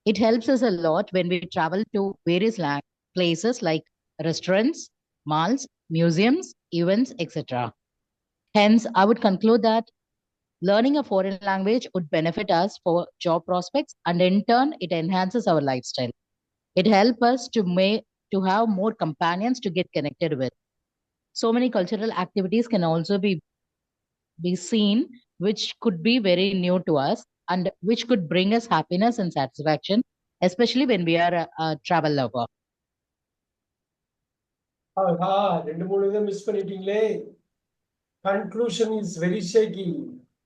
It helps us a lot when we travel to various places like restaurants, malls, museums, events, etc. Hence, I would conclude that learning a foreign language would benefit us for job prospects, and in turn, it enhances our lifestyle. It helps us to have more companions to get connected with. So many cultural activities can also be seen, which could be very new to us and which could bring us happiness and satisfaction, especially when we are a travel lover. ஆஹா, 2 3 இதை miss பண்ணிட்டீங்களே. Conclusion is very shaky.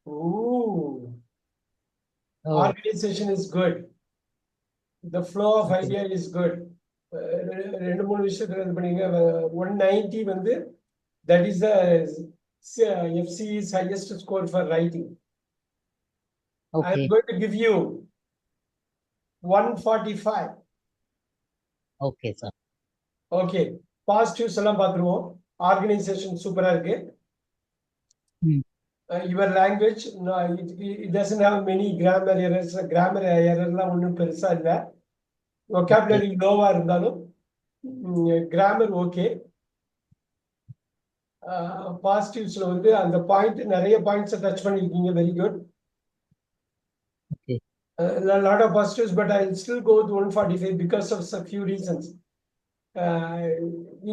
Ooh, Oh, organization is good. The flow of okay. idea is good. 2 3 விஷயத்துல இது பண்ணீங்க. 190 வந்து that is the FCE's highest score for writing. I am Okay. going to give you 145. Okay, sir. Okay, positives எல்லாம் பார்த்துருவோம். Organisation சூப்பரா இருக்கு. Hmm. Your language it doesn't have many grammar errors. Grammar எரர்லாம் ஒன்றும் பெருசா இல்லை. ஒகாபுலரி லோவா இருந்தாலும் கிராமர் ஓகே. பாசிட்டிவ்ஸ்ல வந்து அந்த பாயிண்ட் நிறைய பாயிண்ட்ஸை டச் பண்ணியிருக்கீங்க. Very good. Okay. A lot of positives, but I'll still go with 145 because of a few reasons.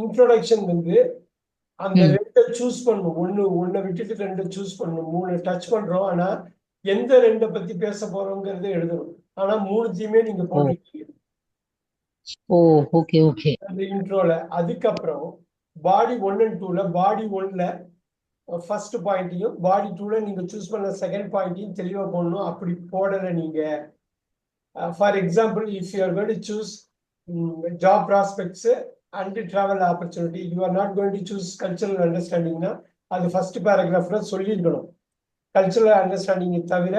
Introduction வந்து அந்த ரெண்டை சூஸ் பண்ணும். ஒன்னை விட்டுட்டு ரெண்டை சூஸ் பண்ணும். 3 டச் பண்றோம், ஆனா எந்த ரெண்டை பத்தி பேச போறோங்கிறத எழுதணும். ஆனா 3த்தையுமே நீங்க போட்டிருக்கீங்க. ஓ, ஓகே ஓகே. அந்த இன்ட்ரோல. அதுக்கப்புறம் பாடி 1 and 2ல பாடி 1ல ஃபர்ஸ்ட் பாயிண்ட்டையும் பாடி 2ல நீங்க சூஸ் பண்ண செகண்ட் பாயிண்ட்டையும் தெளிவா போடணும். அப்படி போடல நீங்க. For example, if you are going to choose job prospects and travel opportunity, you are not going to choose cultural அண்டர்ஸ்டாண்டிங்னா அது ஃபர்ஸ்ட் பேராகிராஃப்ல சொல்லியிருக்கணும். கல்ச்சரல் அண்டர்ஸ்டாண்டிங்கை தவிர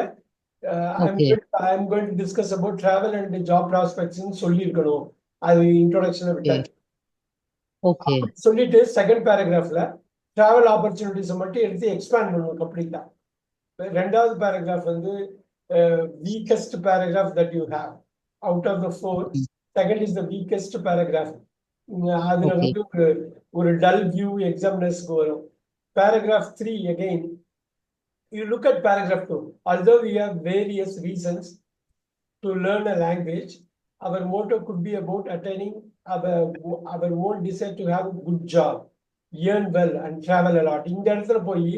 I am going to discuss about travel and job prospects சொல்லியிருக்கணும். அது இன்ட்ரோடக்ஷன்ல விட்டாச்சு. Okay. சொல்லிட்டு செகண்ட் பேராகிராஃப்ல டிராவல் ஆப்பர்ச்சுனிட்டிஸை மட்டும் எடுத்து எக்ஸ்பேண்ட் பண்ணுவோம் கம்ப்ளீட்டா. ரெண்டாவது பேராகிராஃப் வந்து weakest paragraph that you have out of the 4. Second is the weakest paragraph. அதுல வந்து ஒரு dull view examiners-க்கு வரும். Paragraph 3 again, you look at paragraph 2. Although we have various reasons to learn a language, our motto could be about attaining our own desire to have a good job, earn well and travel a lot. இந்த இடத்துல போய்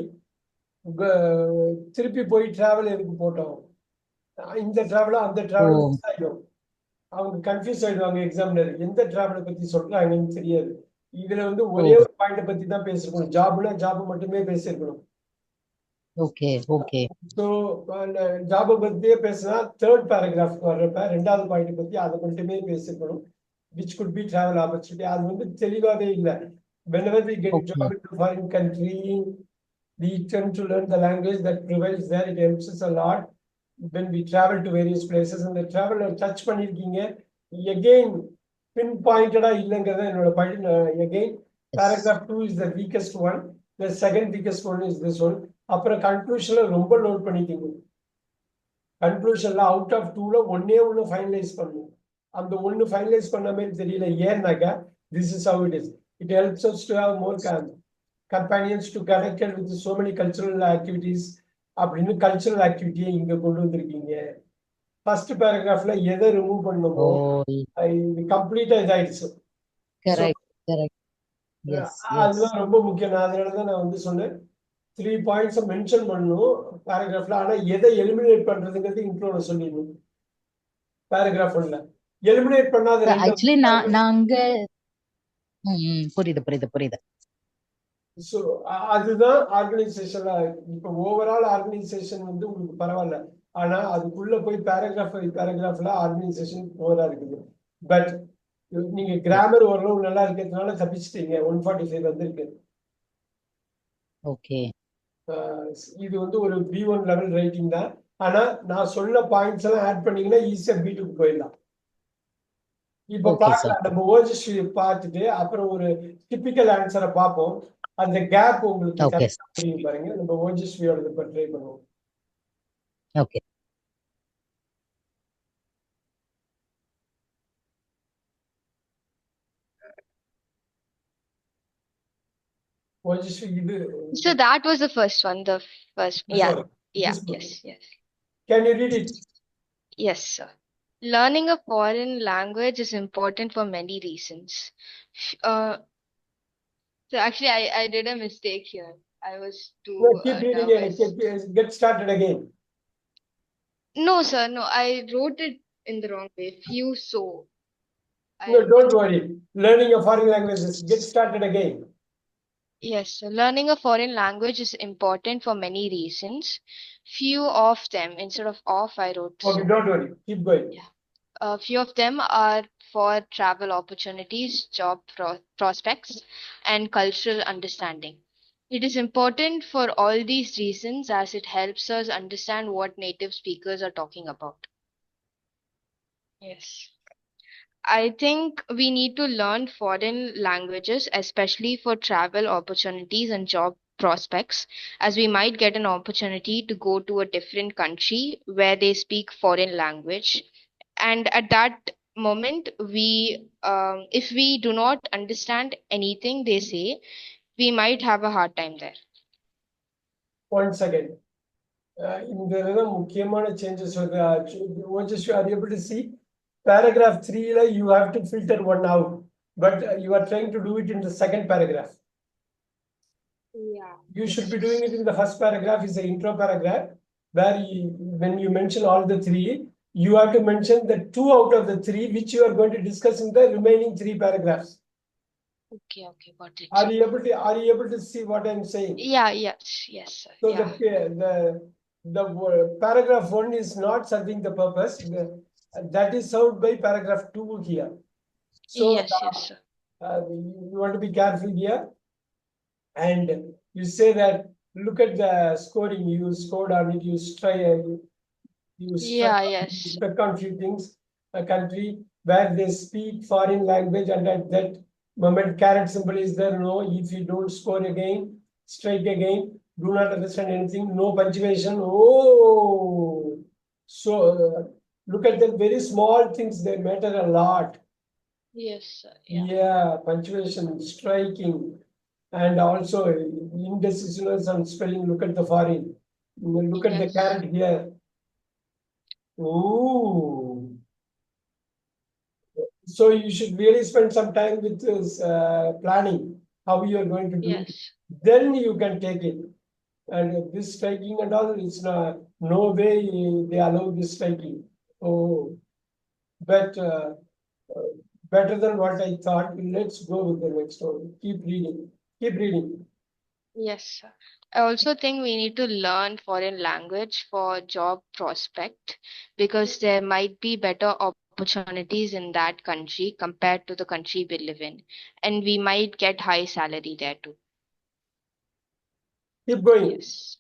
திருப்பி போய் travel எதுக்கு போட்டோம், இந்த டிராவலா அந்த travel ஆயிடும். அவங்க கன்ஃபியூஸ் ஆயிடுவாங்க. எக்ஸாமினர் எந்த டிராவலை பத்தி சொல்றாங்கன்னு தெரியாது. இதுல வந்து ஒரே ஒரு பாயிண்ட பத்தி தான் பேசிருக்கணும். ஜாப்னா ஜாப் மட்டுமே பேசிருக்கணும். Okay okay. ஸோ ஜாபை பத்தியே பேசினா தேர்ட் பேராகிராஃப்க்கு வர்றப்ப ரெண்டாவது பாயிண்ட் பத்தி அதை மட்டுமே பேசிருக்கணும். which could be travel opportunity. அது வந்து தெளிவாவே இல்லை. whenever we get job in a foreign country, we tend to learn the language that prevails there. It helps us a lot when we travel to various places. And the travel touch பண்ணிருக்கீங்க. again pinpointed-ஆ இல்லைங்கிறத என்னோட point. again paragraph 2 is the weakest one. The second weakest one is this one. அப்புறம் கன்க்ளூஷன்ல ரொம்ப note பண்ணிட்டீங்க. கன்க்ளூஷன்ல out of 2ல ஒண்ணு finalise பண்ணும். அந்த ஒண்ணு ஃபைனலைஸ் பண்ண மாதிரி தெரியல. ஏன்னாக்கா this is how it is. It helps us to have more companions to connected with so many cultural activities. அப்படின்னு கல்ச்சரல் ஆக்டிவிட்டியை இங்க கொண்டு வந்திருக்கீங்க. ஃபர்ஸ்ட் பேராகிராஃப்ல எதை ரிமூவ் பண்ணணுமோ இது கம்ப்ளீட்டா இதாயிடுச்சு. அதுதான் ரொம்ப முக்கியம். நான் அதனாலதான் நான் வந்து சொன்னேன் 3 பாயிண்ட்ஸ் மென்ஷன் பண்ணணும் பேராகிராஃப்ல. ஆனா எதை எலிமினேட் பண்றதுங்கிறது இன்ட்ரோல சொல்லிடணும். பேராகிராஃப் 1ல எலிமினேட் பண்ணாத ஆக்சுவலி நாங்க புரியுது. ஸோ அதுதான் ஆர்கனைசேஷன்ல. இப்போ ஓவரால் ஆர்கனைசேஷன் வந்து உங்களுக்கு பரவாயில்ல, ஆனா அதுக்குள்ள போய் பேராகிராஃப்ல ஆர்கனைசேஷன் ஓவரா இருக்குது. பட் நீங்க கிராமர் ஓரளவு நல்லா இருக்கிறதுனால தப்பிச்சிட்டீங்க. 145 வந்திருக்கு. ஓகே. இது வந்து ஒரு B1 லெவல் ரைட்டிங் தான். ஆனா நான் சொல்ல பாயிண்ட்ஸ் எல்லாம் ஆட் பண்ணீங்கன்னா ஈஸியா B2க்கு போயிடலாம். இப்ப பார்க்கலாம். நம்ம ஓஜஸ்வி பார்த்துட்டு அப்புறம் ஒரு டிபிக்கல் ஆன்சரை பார்ப்போம். அந்த கேப் உங்களுக்கு புரியும் பாருங்க. நம்ம ஓஜஸ்வியோட ட்ரை பண்ணுவோம். Okay. So that was the first one. The first, yeah, one. yeah, This one. yes, yes, Can you read it? yes, sir. Learning a foreign language is important for many reasons. Uh, so actually, I did a mistake here. I was No, too keep reading nervous. it. Get started again. No, sir, no, I wrote it in the wrong way. Few so. No, I don't worry. Learning a foreign languages. Get started again. Yes, so learning a foreign language is important for many reasons. Few of them, instead of I wrote Okay, so. don't worry. Keep going. Yeah. A few of them are for travel opportunities, job prospects, and cultural understanding. It is important for all these reasons as it helps us understand what native speakers are talking about. Yes. I think we need to learn foreign languages, especially for travel opportunities and job prospects, as we might get an opportunity to go to a different country where they speak foreign language. And at that moment, if we do not understand anything they say, we might have a hard time there. One second. இந்த இதில் முக்கியமான changes வந்து are you able to see paragraph 3 you have to filter one out, but you are trying to do it in the second paragraph. Yeah. You Yes, should be yes. doing it in the first paragraph, is the intro paragraph, where when you mention all the three, you have to mention the 2 out of the 3 which you are going to discuss in the remaining 3 paragraphs. Okay, okay, got it. Are you able to see what I'm saying? Yeah, yes, yes, sir. So Yeah. the paragraph 1 is not serving the purpose. That is served by paragraph 2 here. So Yes, yes, sir. you want to be careful here. And you say that, look at the scoring, you scored on it, you Yeah, yes. stuck on few things, a country where they speak foreign language, and at that moment caret symbol is there. No, if you don't score again, strike again, do not understand anything, no punctuation. Oh, so look at the very small things, they matter a lot. Yes, sir. Yeah. Yeah, punctuation, striking, and also indecisiveness on spelling. Look at the foreign. Look at the Yes. caret here. Ooh. So you should really spend some time with this planning, how you are going to do it. Yes. Then you can take it. And this striking and all, it's no way they allow this striking. Oh, but better than what I thought. Let's go with the next one. Keep reading. Keep reading. Yes, sir. I also think we need to learn foreign language for job prospect because there might be better opportunities in that country compared to the country we live in, and we might get high salary there too. Keep going. Yes.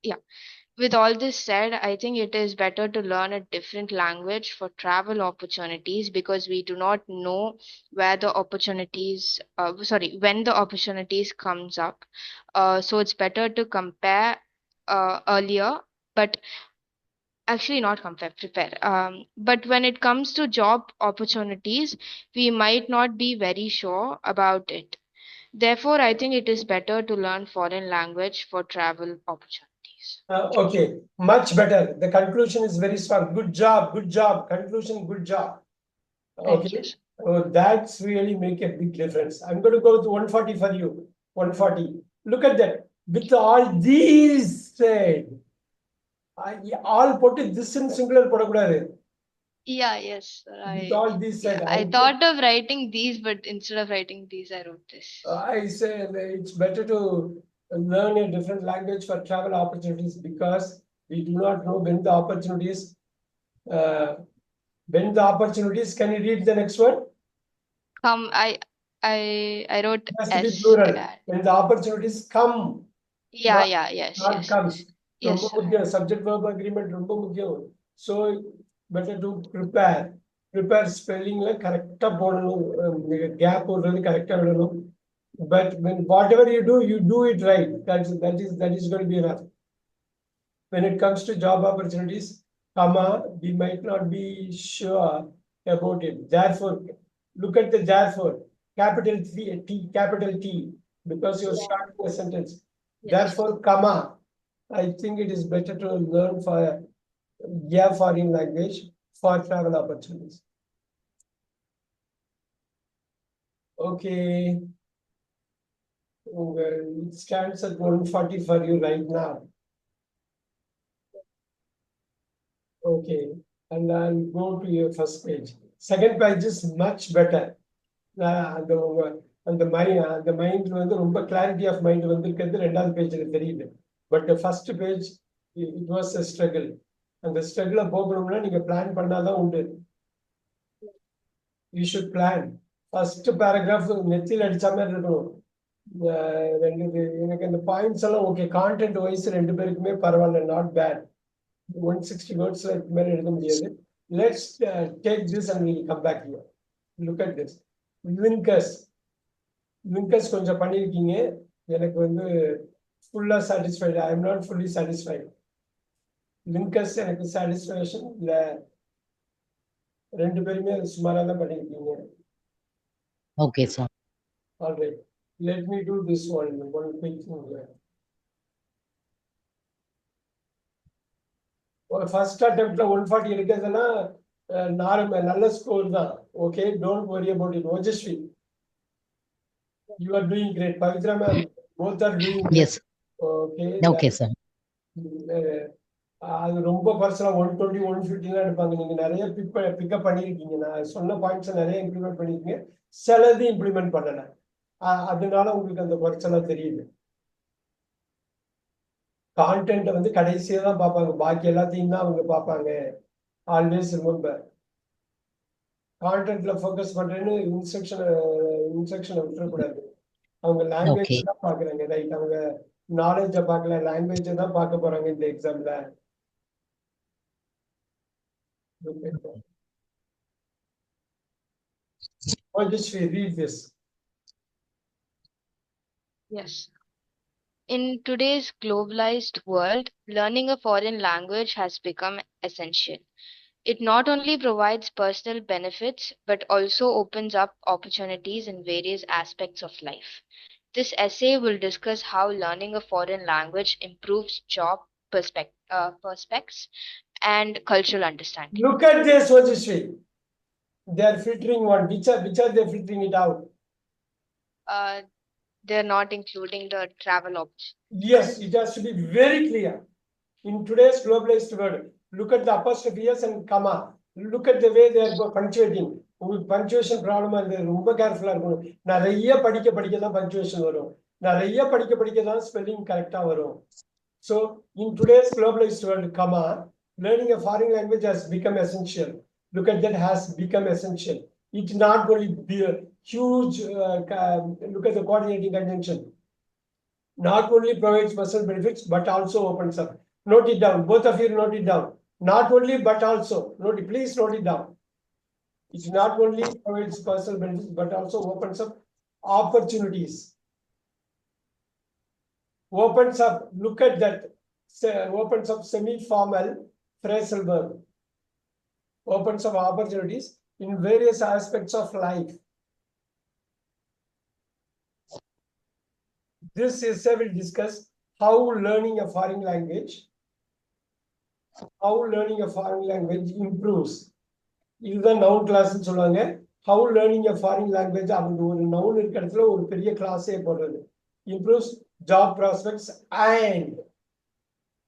Yeah. With all this said, I think it is better to learn a different language for travel opportunities because we do not know where the opportunities, when the opportunities comes up. So it's better to compare earlier, but actually not compare, prepare. But when it comes to job opportunities, we might not be very sure about it. Therefore, I think it is better to learn foreign language for travel opportunities. Okay, much better. The conclusion is very strong. Good job, good job. Conclusion, good job. Thank Okay, you, sir. that's really make a big difference. I'm going to go with 140 for you. 140. Look at that. With all these said, all put it this in singular போடக்கூடாது. Yeah, yes, sir. With all these said, I thought of writing these, but instead of writing these, I wrote this. I say it's better to learn a different language for travel opportunities because we do not know when the opportunities. When the opportunities, can you read the next word? Come, I wrote It has to be S. plural. When the opportunities come, Yeah, yeah, yes, not yes, comes. yes, sir. Subject verb agreement ரொம்ப முக்கியம். So better to prepare. Prepare spelling like correct போடணும். Gap போடுறது correct விடணும். But when whatever you do it right. That is going to be enough. When it comes to job opportunities, comma, we might not be sure about it. Therefore, look at the therefore. Capital T, capital T. because you're Yeah. starting a sentence. Yes. Therefore, comma. I think it is better to learn for foreign language for travel opportunities. Okay. Well, it stands at 140 for you right now. Okay. And I'll go to your first page. Second page is much better. அந்த மைண்ட்ல வந்து ரொம்ப clarity of mind வந்திருக்கிறது ரெண்டாவது பேஜ்ல தெரியுது. But first page it was a struggle. அந்த ஸ்ட்ரகிள போகணும்னா நீங்க பிளான் பண்ணாதான் உண்டு. You should plan. First paragraph நெத்தியில் அடிச்ச மாதிரி இருக்கணும். எனக்கு அந்த பாயிண்ட்ஸ் எல்லாம் ஓகே. கான்டென்ட் வைஸ் ரெண்டு பேருக்குமே பரவாயில்ல, நாட் பேட். 160 வேர்ட்ஸ்ல இதுக்கு மேல எழுத முடியாது. Let's take this and will come back here. Look at this. லிங்கர்ஸ் கொஞ்சம் பண்ணியிருக்கீங்க. எனக்கு வந்து ஃபுல்லா satisfied. I am not fully satisfied. லிங்கர்ஸ் எனக்கு சாட்டிஸ்ஃபேக்ஷன் இல்லை. ரெண்டு பேருமே சுமாராக தான் பண்ணியிருக்கீங்க. Okay, sir. All right. Let me do this one quick thing here. First attempt 140 எடுக்கிறதுனா நல்ல ஸ்கோர் தான். Okay, don't worry about it. Ojasvi, you are doing great. Pavitra ma'am, both are doing great. Yes. Okay. Okay, sir. அது ரொம்ப பர்சனலா 120 150 எடுப்பாங்க. நீங்க நிறைய pickup பண்ணிருக்கீங்க. நான் சொன்ன பாயிண்ட்ஸ் நிறைய இம்ப்ளிமெண்ட் பண்ணிருக்கீங்க. சிலது இம்ப்ளிமெண்ட் பண்ணல. அதனால உங்களுக்கு அந்த குறைச்சலா தெரியுது. கான்டென்ட் வந்து கடைசியா தான் பார்ப்பாங்க. பாக்கி எல்லாத்தையும் தான் அவங்க பார்ப்பாங்க. Always remember. கான்டென்ட்ல ஃபோக்கஸ் பண்றேன்னு இன்ஸ்ட்ரக்ஷனை விட்டுறக்கூடாது. அவங்க லாங்குவேஜ் தான் பாக்குறாங்க. ரைட், அவங்க நாலேஜை பார்க்கல, லாங்குவேஜை தான் பார்க்க போறாங்க இந்த எக்ஸாம்ல. Just read this. Yes. In today's globalized world, learning a foreign language has become essential. It not only provides personal benefits, but also opens up opportunities in various aspects of life. This essay will discuss how learning a foreign language improves job prospects and cultural understanding. Look at this, Ojasvi. They are filtering one. Which are they filtering it out? They're not including the travel option. Yes, it has to be very clear. In today's globalized world, look at the apostrophe s and comma. Look at the way they are punctuating. உங்களுக்கு punctuation ப்ராப்ளமா இருக்கு, ரொம்ப கேர்ஃபுல்லா இருக்கணும். நிறைய படிக்க தான் punctuation வரும். நிறைய படிக்க தான் ஸ்பெல்லிங் கரெக்டா வரும். So in today's globalized world, comma, learning a foreign language has become essential. Look at that, has become essential. It not only be a huge look at the coordinating conjunction. Not only provides personal benefits, but also opens up. Note it down. Both of you note it down. Not only, but also. Please note it down. It not only provides personal benefits, but also opens up opportunities. Opens up, look at that. Opens up semi-formal phrasal verb. Opens up opportunities in various aspects of life. This essay will discuss how learning a foreign language improves. இதுதான் noun கிளாஸ்ன்னு சொல்லுவாங்க. How learning a foreign language, அவங்க ஒரு noun இருக்கிற இடத்துல ஒரு பெரிய கிளாஸே போடுறது. Improves job prospects and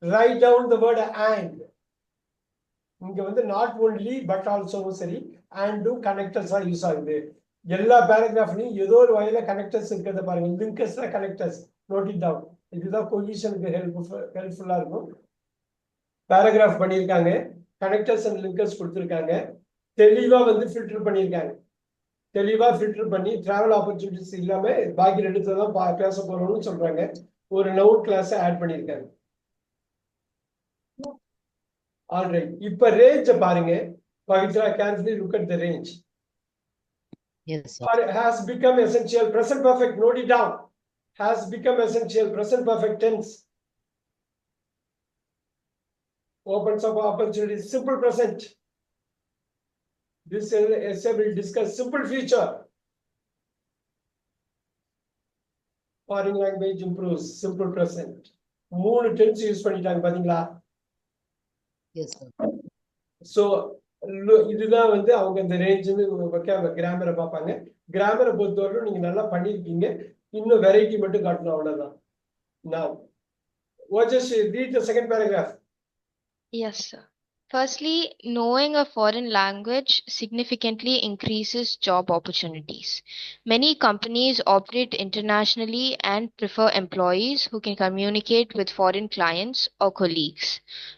write down the word and. இங்க வந்து not only but also சரி and connectors யூஸ் ஆகுது. எல்லா பேராகிராஃப்லையும் ஏதோ ஒரு வகையில கனெக்டர்ஸ் இருக்கிறத பாருங்க. லிங்கர்ஸ் தான் கனெக்டர்ஸ். Note it down. இதுதான் பொசிஷனுக்கு ஹெல்ப்ஃபுல்லா இருக்கும். பேராகிராஃப் பண்ணியிருக்காங்க, கனெக்டர்ஸ் அண்ட் லிங்கர்ஸ் கொடுத்துருக்காங்க. தெளிவா வந்து ஃபில்டர் பண்ணியிருக்காங்க. தெளிவா ஃபில்டர் பண்ணி டிராவல் ஆப்பர்ச்சுனிட்டிஸ் இல்லாம பாக்கி ரெண்டு தான் பேச போறோம்னு சொல்றாங்க. ஒரு நவுன் கிளாஸ் ஆட் பண்ணியிருக்காங்க. ஆல்ரைட், இப்ப ரேஞ்ச் பாருங்க. Pavithra, carefully look at the range. Yes, sir. Has become essential. Present perfect. Note it down. Has become essential. Present perfect tense. Opens up opportunities. Simple present. This essay will discuss simple future. Foreign language improves simple present 3 tense use பண்ணிட்டாங்க பாத்தீங்களா Yes, sir. So இதுதான் வந்து அவங்க இந்த ரேஞ்சுன்னு கிராமரை பார்ப்பாங்க கிராமரை பொறுத்தவரைக்கும் நீங்க நல்லா பண்ணியிருக்கீங்க இன்னும் வெரைட்டி மட்டும் காட்டணும் அவ்வளவுதான் now just read the second paragraph. Yes, sir. Firstly, knowing a foreign language significantly increases job opportunities. Many companies operate internationally and prefer employees who can communicate with foreign clients or colleagues.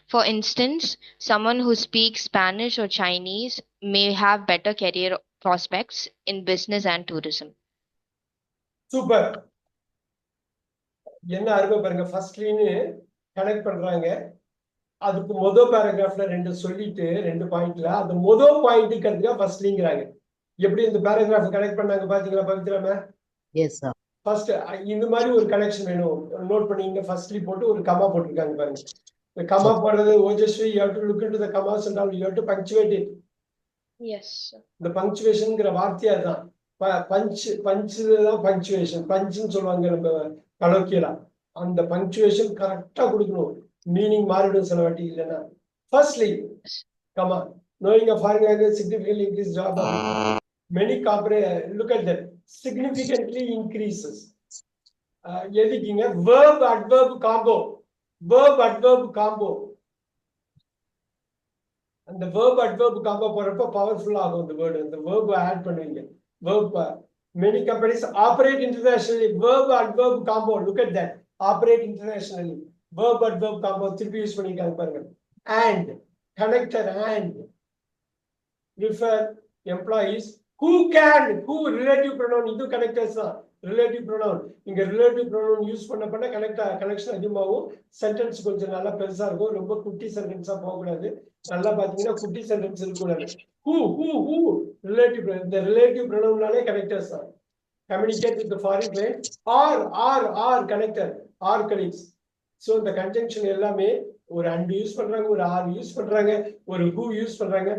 For instance, someone who speaks Spanish or Chinese may have better career prospects in business and tourism. Super. என்ன அருமை பாருங்க ஃபர்ஸ்ட்லின்னு connect பண்றாங்க அதுக்கு முதல் பேராகிராஃப்ல 2 சொல்லிட்டு 2 பாயிண்ட்ல அந்த முதல் பாயிண்ட்டுக்கு அடுத்து ஃபர்ஸ்ட்லிங்கிறாங்க எப்படி இந்த பேராகிராஃப் கனெக்ட் பண்ணாங்க பாத்தீங்களா Pavithra ma'am Yes, sir. First இந்த மாதிரி ஒரு கனெக்ஷன் வேணும் நோட் பண்ணீங்க ஃபர்ஸ்ட்லி போட்டு ஒரு கமா போட்டுருக்காங்க பாருங்க இந்த கமா போடுறது Ojaswi you have to look into the commas and all you have to punctuate it Yes, sir. இந்த பங்க்சுவேஷன்ங்கிற வார்த்தையா தான் பஞ்சு தான் பங்க்சுவேஷன் பஞ்சுன்னு சொல்லுவாங்க நம்ம கலோக்கியலா அந்த பங்க்சுவேஷன் கரெக்டா கொடுக்கணும் மீனிங் மாறிடும் சில வாட்டி இல்லைன்னா firstly comma knowing a foreign language significantly increases job opportunities. Many corporate look at that significantly increases எதுக்குங்க verb adverb combo அந்த verb adverb combo போறப்ப பவர்ஃபுல் ஆகும் அந்த வேர்ட் அந்த verb ஆட் பண்ணுவீங்க verb many companies operate internationally verb adverb combo look at that operate internationally verb adverb combo திருப்பி use பண்ணிருக்காங்க பாருங்க and connector and refer employees who relative pronoun இது connectors தான் relative pronoun இங்க relative pronoun use பண்ண connection அதிகமாகும் sentence கொஞ்சம் நல்லா பெருசா இருக்கும் ரொம்ப குட்டி சென்டென்ஸா போக கூடாது நல்லா பாத்தீங்கன்னா குட்டி சென்டென்ஸ் இருக்க கூடாது who relative இந்த relative pronounனாலே connectors தான் communicate with the foreign client or connector or colleagues so இந்த conjunction எல்லாமே ஒரு and யூஸ் பண்றாங்க ஒரு are யூஸ் பண்றாங்க ஒரு who யூஸ் பண்றாங்க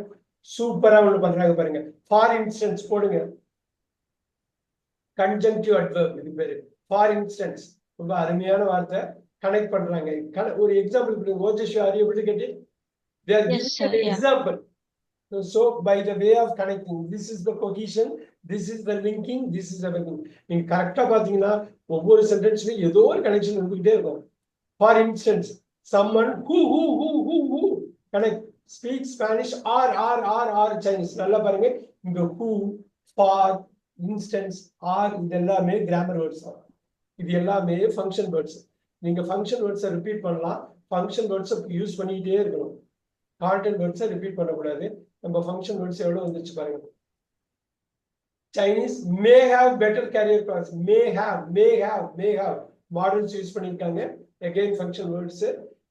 சூப்பரா ஒண்ணு பண்றாங்க பாருங்க ஃபார் இன்ஸ்டன்ஸ் போடுங்க கன்ஜங்க்டிவ் அட்வர்ப் இது பேரு ஃபார் இன்ஸ்டன்ஸ் ரொம்ப அருமையான வார்த்தை கனெக்ட் பண்றாங்க ஒரு எக்ஸாம்பிள் கொடுங்க Ojaswi are you able to get it they are Yes, giving sir. an Yeah. example so by the way of connecting this is the cohesion this is the linking this is everything நீங்க கரெக்ட்டா பாத்தீங்கன்னா ஒவ்வொரு சென்டென்ஸ்லயும் ஏதோ ஒரு connection இருந்துட்டே இருக்கும் for instance someone who connect speak Spanish or Chinese நல்லா பாருங்க இங்க who for instance or இதெல்லாமே grammar words தான் இது எல்லாமே function words நீங்க function words ரிப்பீட் பண்ணலாம் function words யூஸ் பண்ணிட்டே இருக்கணும் content words ரிப்பீட் பண்ண கூடாது நம்ம function words எவ்வளவு வந்துச்சு பாருங்க Chinese may have better career paths may have models use பண்ணிருக்காங்க again function words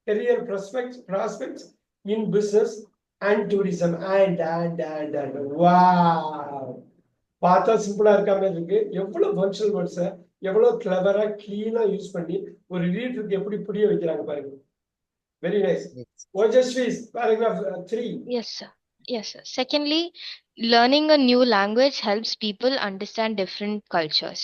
career prospects in business and tourism and wow பார்த்தா சிம்பிளா இருக்க மாதிரி இருக்கு எவ்வளவு ஃபங்க்ஷனல் வேர்ட்ஸ் எவ்வளவு கிளவரா கிளீனா யூஸ் பண்ணி ஒரு ரீடருக்கு எப்படி புரிய வைக்கிறாங்க பாருங்க very nice Ojaswi paragraph 3 Yes, sir. Yes, sir. Secondly, learning a new language helps people understand different cultures.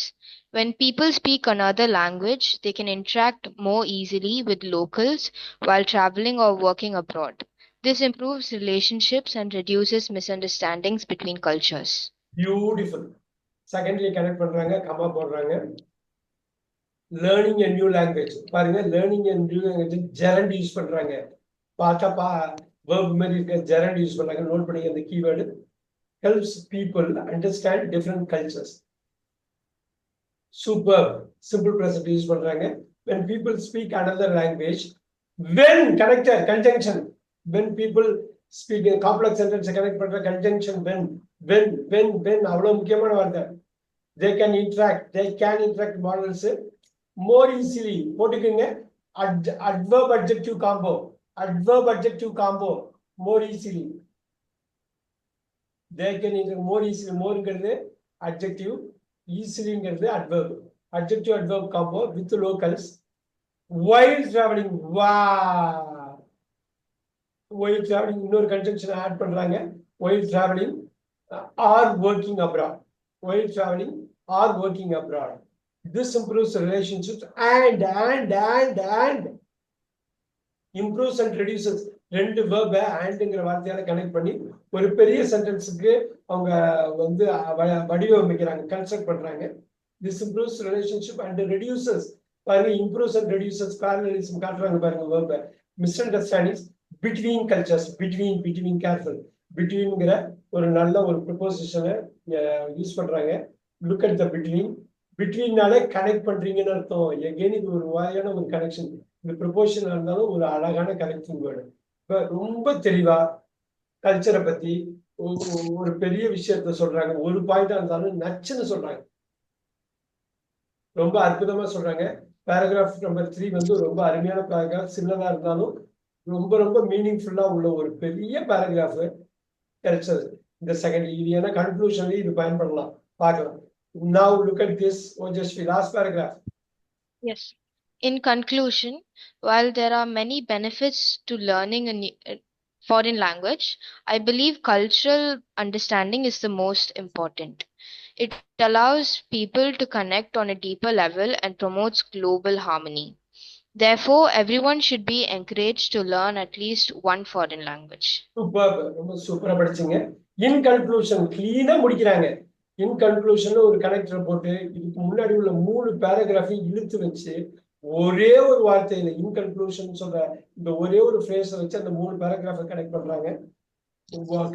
When people speak another language, they can interact more easily with locals while traveling or working abroad. This improves relationships and reduces misunderstandings between cultures. Beautiful secondly connect பண்றாங்க comma போடுறாங்க learning a new language பாருங்க learning a new language gerund use பண்றாங்க பார்த்தா verb மாதிரி இருக்க gerund use பண்றாங்க note பண்ணிங்க அந்த keyword helps people understand different cultures super simple present use பண்றாங்க when people speak another language when connector conjunction when people speak a complex sentence connect பண்ற conjunction when அவ்வளவு முக்கியமான வார்த்தை they can interact models more easily போட்டுக்கங்க adverb adjective combo more easily they can interact more easily moreங்கிறது adjective easilyங்கிறது adjective adverb combo with locals while traveling wow while traveling இன்னொரு conjunction add பண்றாங்க while traveling or working abroad while traveling or working abroad This improves relationships and improves and reduces. ரெண்டு verb andங்கிற வார்த்தையால connect பண்ணி ஒரு பெரிய சென்டென்ஸுக்கு அவங்க வந்து வடிவமைக்கிறாங்க, construct பண்றாங்க. This improves relationship and reduces. பாருங்க, improves and reduces parallelism காட்டுறாங்க பாருங்க verb. Misunderstandings between cultures, between careful, betweenங்கிற ஒரு நல்ல ஒரு ப்ரிப்போசிஷனை யூஸ் பண்றாங்க. லுக் அட் த betweenனாலே கனெக்ட் பண்றீங்கன்னு அர்த்தம். எகெயின் இது ஒரு வாயான ஒரு கனெக்ஷன். இந்த ப்ரொபோஷன் இருந்தாலும் ஒரு அழகான கனெக்டிங் வேர்டு. இப்ப ரொம்ப தெளிவா கல்ச்சரை பத்தி ஒரு பெரிய விஷயத்த சொல்றாங்க. ஒரு பாயிண்டா இருந்தாலும் நச்சுன்னு சொல்றாங்க, ரொம்ப அற்புதமா சொல்றாங்க. பேராகிராஃப் நம்பர் 3 வந்து ரொம்ப அருமையான பேராகிராஃப். சின்னதா இருந்தாலும் ரொம்ப ரொம்ப மீனிங்ஃபுல்லா உள்ள ஒரு பெரிய பேராகிராஃப் கிடைச்சது இந்த செகண்ட். இது ஏன்னா கன்க்ளூஷன்ல இது பயன்படலாம், பார்க்கலாம். Now look at this, Ojashvi, last paragraph. Yes. In conclusion, while there are many benefits to learning a foreign language, I believe cultural understanding is the most important. It allows people to connect on a deeper level and promotes global harmony. Therefore, everyone should be encouraged to learn at least one foreign language. Superb, ரொம்ப சூப்பரா படிச்சீங்க. In conclusion, clean-ஆ முடிக்கிறாங்க. இன் கன்க்ளூஷன்ல ஒரு connector போட்டு இதுக்கு முன்னாடி உள்ள 3 பேராகிராஃபை இழுத்து வச்சு ஒரே ஒரு வார்த்தையில இன் கன்க்ளூஷன் சொல்ற இந்த ஒரே ஒரு ஃப்ரேஸை வச்சு அந்த 3 பேராகிராஃபை கனெக்ட் பண்றாங்க,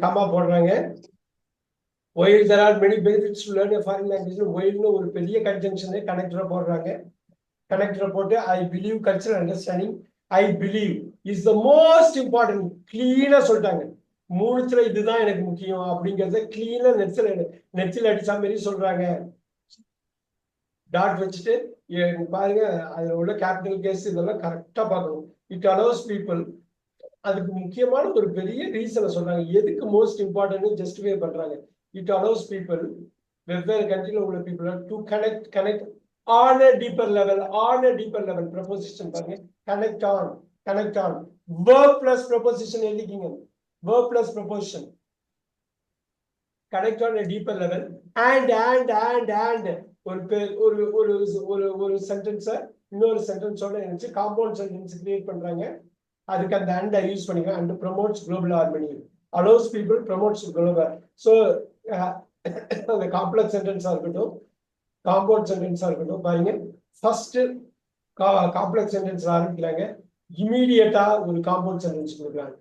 கமா போடுறாங்க. while there are many benefits to learn a foreign language, while ஒரு பெரிய கன்ஜங்ஷனை கனெக்டரை போடுறாங்க. கனெக்டரை போட்டு I believe cultural understanding, I believe is the most important. கிளீனா சொல்லிட்டாங்க. 3த்துல இதுதான் எனக்கு முக்கியம் அப்படிங்கறத கிளீனா நெத்தில அடிச்சா மாதிரி சொல்றாங்க. டாட் வச்சுட்டு பாருங்க, அதுல உள்ள கேபிட்டல் கேஸ் இதெல்லாம் கரெக்டா பார்க்கணும். இட் அலோஸ் பீப்புள், அதுக்கு முக்கியமான ஒரு பெரிய ரீசனை சொல்றாங்க. எதுக்கு மோஸ்ட் இம்பார்ட்டன்ட் ஜஸ்டிஃபை பண்றாங்க. இட் அலோஸ் பீப்புள், வெவ்வேறு கண்ட்ரில உள்ள people to connect on a deeper level, preposition பாருங்க, connect on verb plus preposition எழுதிக்கீங்க. verb plus preposition, connect on a deeper level and ஒரு சென்டென்ஸ் இன்னொரு சென்டென்ஸோட இணைச்சு காம்பவுண்ட் சென்டென்ஸ் கிரியேட் பண்றாங்க. அதுக்கு அந்த and யூஸ் பண்ணிக்கலாம். and promotes global harmony, allows people, promotes global. so அந்த complex சென்டென்ஸா இருக்கட்டும், காம்பவுண்ட் சென்டென்ஸா இருக்கட்டும், பாருங்க ஃபர்ஸ்ட் காம்ப்ளெக்ஸ் சென்டென்ஸ் ஆரம்பிக்கிறாங்க, இமீடியட்டா ஒரு காம்பவுண்ட் சென்டென்ஸ் கொடுக்குறாங்க.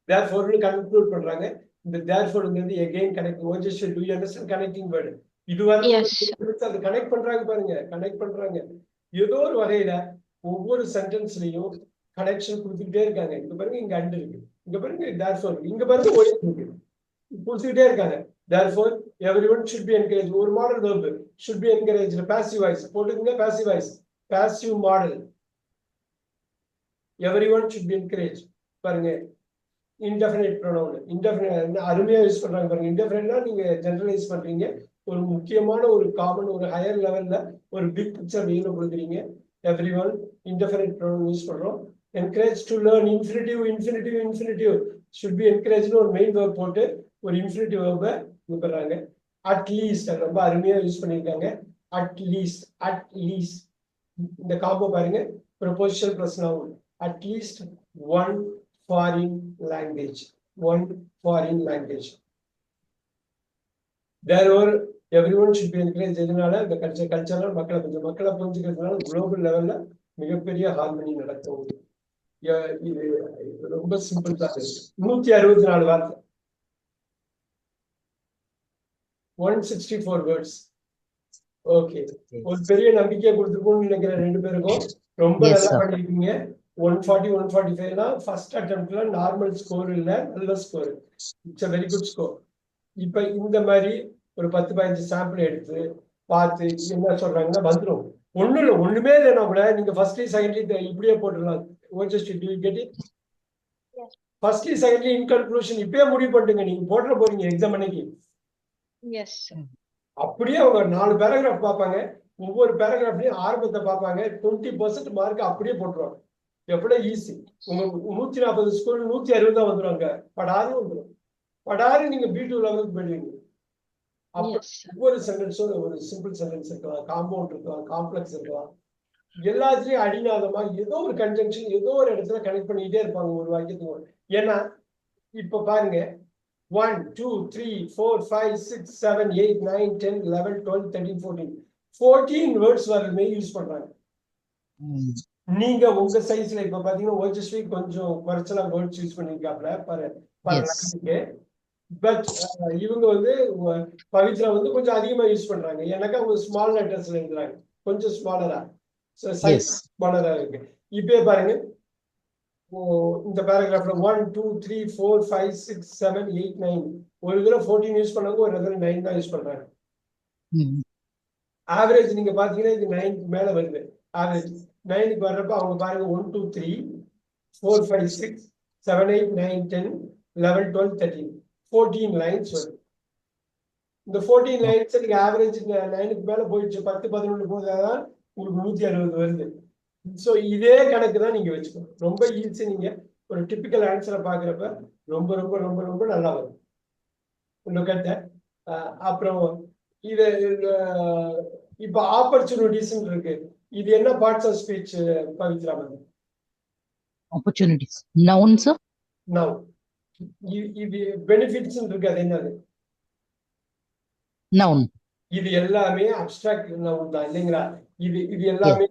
therefore கன்க்ளூட் பண்றாங்க. இந்த therefore-ங்கிறது again connect. Ojashvi, do you understand connecting word? இதுவரை அது கனெக்ட் பண்றாங்க பாருங்க, கனெக்ட் பண்றாங்க. ஏதோ ஒரு வகையில ஒவ்வொரு சென்டென்ஸ்லயும் கனெக்ஷன் கொடுத்துக்கிட்டே இருக்காங்க. இங்க பாருங்க, இங்க அண்ட் இருக்கு, இங்க பாருங்க therefore, இங்க பாருங்க ஒய் இருக்கு, கொடுத்துக்கிட்டே இருக்காங்க. therefore everyone should be encouraged. ஒரு model verb should be encouraged. passive voice போட்டுங்க, passive voice, passive model, everyone should be encouraged. பாருங்க indefinite pronoun, indefinite அருமையா யூஸ் பண்றாங்க பாருங்க. indefiniteனா நீங்க ஜெனரலைஸ் பண்றீங்க. ஒரு முக்கியமான ஒரு காமன் ஒரு ஹையர் லெவல்ல ஒரு பிக் பிக்சர் நீங்க கொடுக்குறீங்க. everyone indefinite pronoun யூஸ் பண்றோம். encourage to learn, infinitive should be encouraged ஒரு மெயின் verb போட்டு ஒரு infinitive verb கொடுக்குறாங்க. at least ரொம்ப அருமையா யூஸ் பண்ணிருக்காங்க. at least இந்த காம்போ பாருங்க, preposition plus noun, at least one foreign language. therefore everyone should be encouraged. இதனால இந்த கல்ச்சரல் மக்களை புரிஞ்சுக்கிறதுனால குளோபல் லெவல்ல மிகப்பெரிய ஹார்மனி நடக்கும். இது ரொம்ப சிம்பிள் தான். 164 வார்த்தை, 164 words. ஓகே, ஒரு பெரிய நம்பிக்கையை கொடுத்துருக்கோம்னு நினைக்கிறேன் ரெண்டு பேருக்கும். ரொம்ப நல்லா பண்ணிருக்கீங்க. 140 145 ஃபர்ஸ்ட் அட்டெம்ப்ட்ல நார்மல் ஸ்கோர் இல்ல, நல்ல score. It's a very good score. இப்ப இந்த மாதிரி ஒரு 10-15 சாம்பிள் எடுத்து பார்த்து என்ன சொல்றாங்கன்னா வந்துடும். ஒண்ணுமே இல்லைன்னா கூட நீங்க ஃபர்ஸ்ட்லி செகண்ட்லி இப்படியே போட்டுடலாம். ஃபர்ஸ்ட்லி செகண்ட்லி இன் கன்க்ளூஷன் இப்பயே முடிவு பண்ணுங்க. நீங்க போட்டுற போறீங்க எக்ஸாம் அன்னைக்கு. அப்படியே அவங்க 4 பேராகிராஃப் பார்ப்பாங்க. ஒவ்வொரு பேராகிராஃப்லயும் ஆரம்பத்தை பார்ப்பாங்க. 20% மார்க் அப்படியே போட்டுருவாங்க. எவ்வளவு ஈஸி. உங்க 140 ஸ்கூல் 160 தான் வந்துருவாங்க. படாரு வந்துடும். படாரு நீங்க B2 லெவலுக்கு போயிடுவீங்க. அப்ப Yes. ஒவ்வொரு சென்டென்ஸும் ஒரு சிம்பிள் சென்டென்ஸ் இருக்கலாம், காம்பவுண்ட் இருக்கலாம், காம்ப்ளெக்ஸ் இருக்கலாம். எல்லாத்துலயும் அடிநாதமா ஏதோ ஒரு கன்ஜங்ஷன் ஏதோ ஒரு இடத்துல கனெக்ட் பண்ணிக்கிட்டே இருப்பாங்க ஒரு வாக்கியத்துக்கு. ஏன்னா இப்ப பாருங்க 1 2 3 4 5 6 7 8 9 10 11 12 13 14 வேர்ட்ஸ் வரமே யூஸ் பண்றாங்க. நீங்க உங்க சைஸ்ல இப்ப பாத்தீங்கன்னா ஓஜஸ்வி கொஞ்சம் குறைச்சலா வேர்ட்ஸ் யூஸ் பண்ணிருக்காப்ல பட் இவங்க வந்து பவித்ரா வந்து கொஞ்சம் அதிகமா யூஸ் பண்றாங்க. எனக்கு அவங்க ஸ்மால் லெட்டர்ஸ்ல எழுதுறாங்க, கொஞ்சம் ஸ்மாலரா, சைஸ் ஸ்மாலரா இருக்கு. இப்பயே பாருங்க இந்த பேராகிராஃப்ல 1 2 3 4 5 6 7 8 9 ஒரு இதுல 14 யூஸ் பண்ணாங்க, ஒரு இதுல 9 தான் யூஸ் பண்றாங்க. ஆவரேஜ் நீங்க பாத்தீங்கன்னா இது 9 மேல வருது. ஆவரேஜ் 9க்கு வர்றப்ப அவங்க பாருங்க 1 2 3 4 5 6 7 8 9 10 11 12 13 14 லைன்ஸ் வருது. இந்த 14 லைன்ஸ் நீங்க ஆவரேஜ் 9க்கு மேல போயிடுச்சு, 10 11 போதாதான் உங்களுக்கு 160 வருது. சோ இதே கணக்கு தான் நீங்க வச்சுக்கணும். ரொம்ப ஈஸி. நீங்க ஒரு டிபிக்கல் ஆன்சரை பாக்குறப்ப ரொம்ப ரொம்ப ரொம்ப ரொம்ப நல்லா வரும். அப்புறம் இது இப்ப ஆப்பர்ச்சுனிட்டிஸ் இருக்கு. இது என்ன parts of speech Pavithra ma'am? Opportunities. Noun, sir? Noun. இது பெனிஃபிட்ஸ் இருக்கு, அது என்னது? Noun. இது எல்லாமே அப்ஸ்ட்ராக்ட் நவுன் தான் இல்லைங்களா? இது எல்லாமே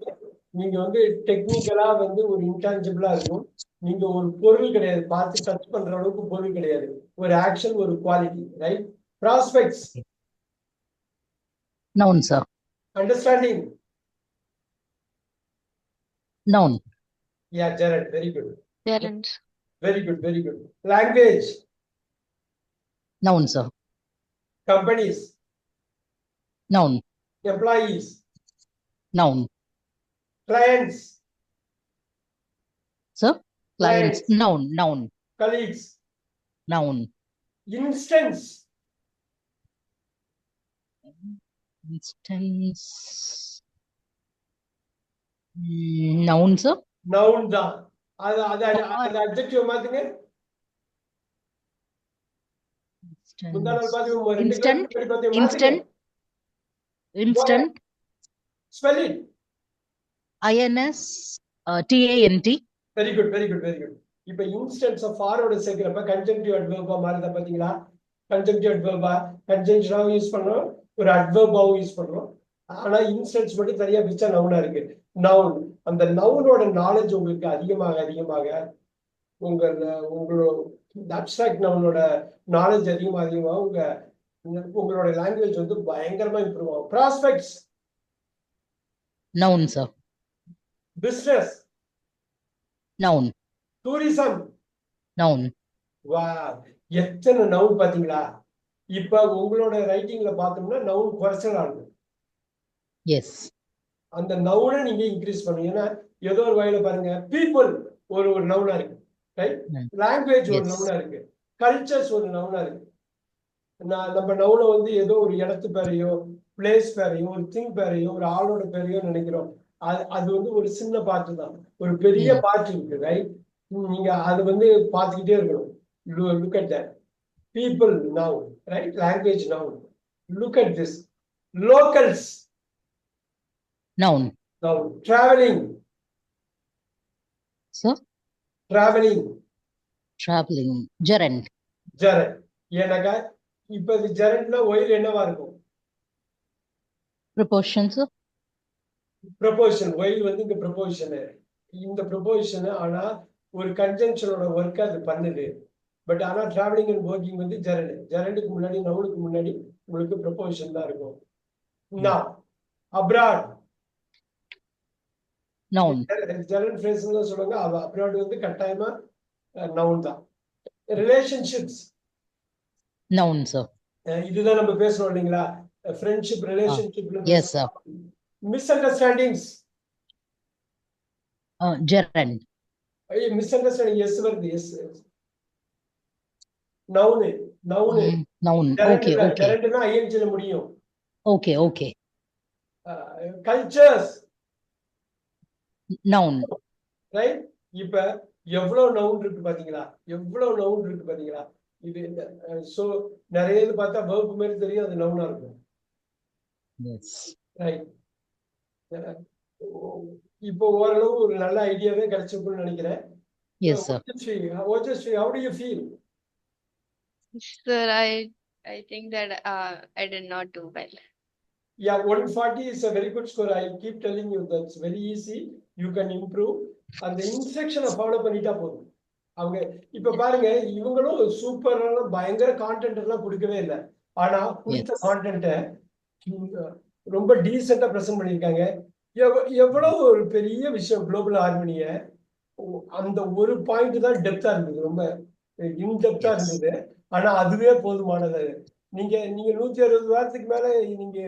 நீங்க வந்து டெக்னிக்கலா வந்து ஒரு இன்டான்ஜிபிளா இருக்கும். நீங்க ஒரு பொருள் கிடையாது, பார்த்து டச் பண்ற அளவுக்கு பொருள் கிடையாது. ஒரு ஆக்ஷன், ஒரு quality, right? Prospects. Noun, sir. Understanding. Noun. Yeah, Jared, very good. Gerund. Very good, very good. Language. Noun, sir. Companies. Noun. Employees. Noun. Clients. Sir? Clients. Noun. Noun. Colleagues. Noun. Instance. Instance. Noun, sir? Noun தான். அது adjective மாத்துங்க. Instant. Instant. Instant. Spell it. INS. TANT. Very good, very good, very good. இப்ப instance ஃபாரோட சேர்க்கிறப்ப connective அட்வர்பா மாறுதா பாத்தீங்களா? Connective அட்வர்பா கன்ஜங்ஷனாவும் use பண்றோம், ஒரு அட்வர்பாவும் use பண்றோம். ஆனா instance மட்டும் தனியா பிச்சா நவுனா இருக்கு. நவுன், அந்த நவுனோட நாலேஜ் உங்களுக்கு அதிகமாக அதிகமாக உங்களோட அப்ஸ்ட்ராக்ட் நவுனோட நாலேஜ் அதிகமாக உங்களோட லாங்குவேஜ் வந்து பயங்கரமா இம்ப்ரூவ் ஆகும். Prospects. Noun, sir. Business. Noun. Tourism. Noun. வா, எத்தனை நவுன் பாத்தீங்களா? இப்ப உங்களோட ரைட்டிங்ல பார்த்தோம்னா நவுன் குறைச்சலா இருக்கும். Yes. அந்த நவுனை நீங்க இன்க்ரீஸ் பண்ணுங்க. ஏன்னா ஏதோ ஒரு வகையில பாருங்க, பீப்புள் ஒரு நவுனா இருக்கு, ரைட்? லாங்குவேஜ் ஒரு நவுனா இருக்கு, கல்ச்சர்ஸ் ஒரு நவுனா இருக்கு. நம்ம நவுனை வந்து ஏதோ ஒரு இடத்து பேரையோ, பிளேஸ் பேரையோ, ஒரு திங் பேரையோ, ஒரு ஆளோட பேரையோ நினைக்கிறோம். அது வந்து ஒரு சின்ன பார்ட் தான். ஒரு பெரிய பார்ட் இருக்கு, ரைட்? நீங்க அது வந்து பார்த்துக்கிட்டே இருக்கணும். Look at that. People noun, right? Language noun. Look at this. Locals. Noun. Noun. Traveling. Sir? Traveling. Traveling. Gerund. Gerund. ஏன்னாக்கா இப்ப இது gerundல ஒயில் என்னவா இருக்கும்? Proportion, sir? Proposition. ஒயில் வந்து இங்க proposition. இந்த proposition ஆனா ஒரு கன்ஜங்ஷனோட ஒர்க் அது பண்ணுது. பட் ஆனா டிராவலிங் அண்ட் ஒர்க்கிங் வந்து ஜெரண்டுக்கு முன்னாடி நவுனுக்கு முன்னாடி உங்களுக்கு ப்ரொபோசிஷன் தான் இருக்கும். Now, abroad. Noun. Gerund phrase தான் சொல்லுவாங்க. abroad வந்து கட்டாயமா நவுன் தான். ரிலேஷன்ஷிப்ஸ். Noun, sir. இதுதான் நம்ம பேசுறோம் இல்லைங்களா? ஃப்ரெண்ட்ஷிப், ரிலேஷன்ஷிப்ல. Yes, sir. Misunderstandings. Gerund. Misunderstanding S வருது. S noun. Noun. Okay, okay. ஜெரண்ட்னா ஐஎன்ஜில முடியும். Okay, okay. Cultures. Noun. Right? இப்ப எவ்வளவு நவுன் இருக்கு பாத்தீங்களா? எவ்வளவு நவுன் இருக்கு பாத்தீங்களா? இது ஸோ நிறைய இது பார்த்தா verb மாதிரி தெரியும், அது நவுனா இருக்கும். S right. இப்போ ஓரளவு ஒரு நல்ல ஐடியாவே கிடைச்சிருக்கும்னு நினைக்கிறேன். Yes sir. Ojasvi, how do you feel? Sir, I think that I did not do well. Yeah, 140 is a very good score. I keep telling you that's very easy. You can improve. அந்த இன்ஸ்ட்ரக்ஷனை follow பண்ணிட்டா போதும். அவங்க இப்ப பாருங்க, இவங்களும் சூப்பரான பயங்கர content எல்லாம் கொடுக்கவே இல்லை. ஆனா கொடுத்த எஸ் கான்டென்ட்டை ரொம்ப டீசெண்டா ப்ரெசென்ட் பண்ணியிருக்காங்க. எவ்வளவு ஒரு பெரிய விஷயம் குளோபல் ஹார்மனிய, அந்த ஒரு பாயிண்ட் தான் டெப்தா இருந்தது, ரொம்ப இன்டெப்தா எஸ் இருந்தது. ஆனா அதுவே போதுமானது. நீங்க 160 வாரத்துக்கு மேல நீங்க